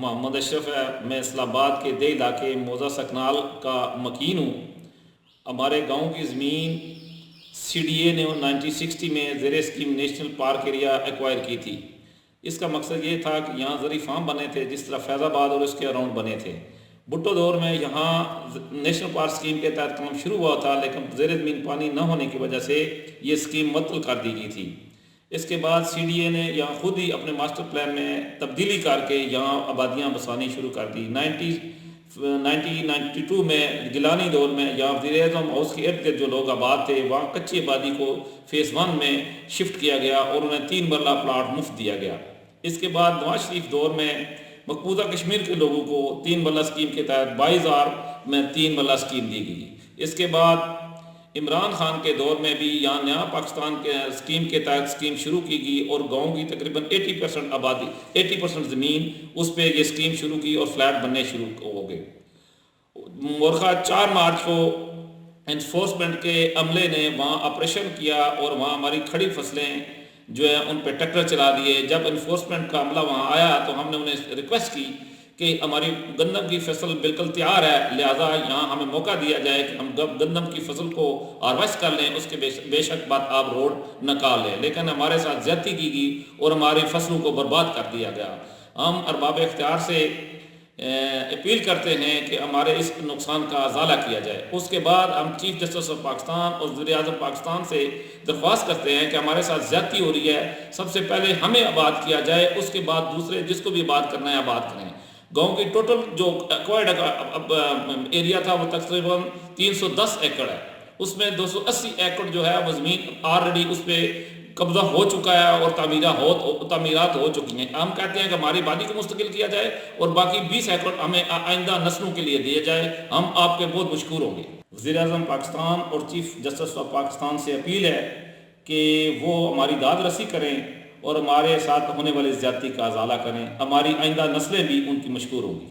محمد اشرف ہے، میں اسلام آباد کے دے علاقے موضع سکنال کا مکین ہوں۔ ہمارے گاؤں کی زمین سی ڈی اے نے 1960 میں زیر scheme national park area acquire کی تھی۔ اس کا مقصد یہ تھا کہ یہاں زرعی فارم بنے تھے، جس طرح فیض آباد اور اس کے اراؤنڈ بنے تھے۔ بھٹو دور میں یہاں نیشنل پارک اسکیم کے تحت کام شروع ہوا تھا، لیکن زیر زمین پانی نہ ہونے کی وجہ سے یہ اسکیم معطل کر دی گئی تھی۔ اس کے بعد سی ڈی اے نے یہاں خود ہی اپنے ماسٹر پلان میں تبدیلی کر کے یہاں آبادیاں بسانی شروع کر دی۔ 1992 میں گیلانی دور میں یہاں وزیر اعظم ہاؤس کے ارد گرد جو لوگ آباد تھے، وہاں کچی آبادی کو فیز 1 میں شفٹ کیا گیا اور انہیں 3 مرلہ پلاٹ مفت دیا گیا۔ اس کے بعد نواز شریف دور میں مقبوضہ کشمیر کے لوگوں کو 3 مرلہ اسکیم کے تحت 22,000 میں 3 مرلہ اسکیم دی گئی۔ اس کے بعد عمران خان کے دور میں بھی یہاں نیا پاکستان کے اسکیم کے تحت اسکیم شروع کی گئی اور گاؤں کی تقریباً 80% آبادی 80% زمین اس پہ یہ اسکیم شروع کی اور فلیٹ بننے شروع ہو گئے۔ مورخہ 4 مارچ کو انفورسمنٹ کے عملے نے وہاں آپریشن کیا اور وہاں ہماری کھڑی فصلیں جو ہے ان پہ ٹریکٹر چلا دیے۔ جب انفورسمنٹ کا عملہ وہاں آیا تو ہم نے انہیں ریکویسٹ کی کہ ہماری گندم کی فصل بالکل تیار ہے، لہٰذا یہاں ہمیں موقع دیا جائے کہ ہم گندم کی فصل کو ہارویسٹ کر لیں، اس کے بے شک بعد آپ روڈ نکال لیں، لیکن ہمارے ساتھ زیادتی کی گئی اور ہماری فصلوں کو برباد کر دیا گیا۔ ہم ارباب اختیار سے اپیل کرتے ہیں کہ ہمارے اس نقصان کا ازالہ کیا جائے۔ اس کے بعد ہم چیف جسٹس آف پاکستان اور وزیر اعظم پاکستان سے درخواست کرتے ہیں کہ ہمارے ساتھ زیادتی ہو رہی ہے، سب سے پہلے ہمیں آباد کیا جائے، اس کے بعد دوسرے جس کو بھی آباد کرنا ہے آباد کریں۔ گاؤں کی ٹوٹل جو ایکوائرڈ ایریا تھا وہ تقریباً 310 ایکڑ ہے، اس میں 280 ایکڑ جو ہے وہ زمین آلریڈی اس پہ قبضہ ہو چکا ہے اور تعمیرات ہو چکی ہیں۔ ہم کہتے ہیں کہ ہماری آبادی کو مستقل کیا جائے اور باقی 20 ایکڑ ہمیں آئندہ نسلوں کے لیے دیا جائے، ہم آپ کے بہت مشکور ہوں گے۔ وزیر اعظم پاکستان اور چیف جسٹس آف پاکستان سے اپیل ہے کہ وہ ہماری داد رسی کریں اور ہمارے ساتھ ہونے والے زیادتی کا ازالہ کریں، ہماری آئندہ نسلیں بھی ان کی مشکور ہوں گی۔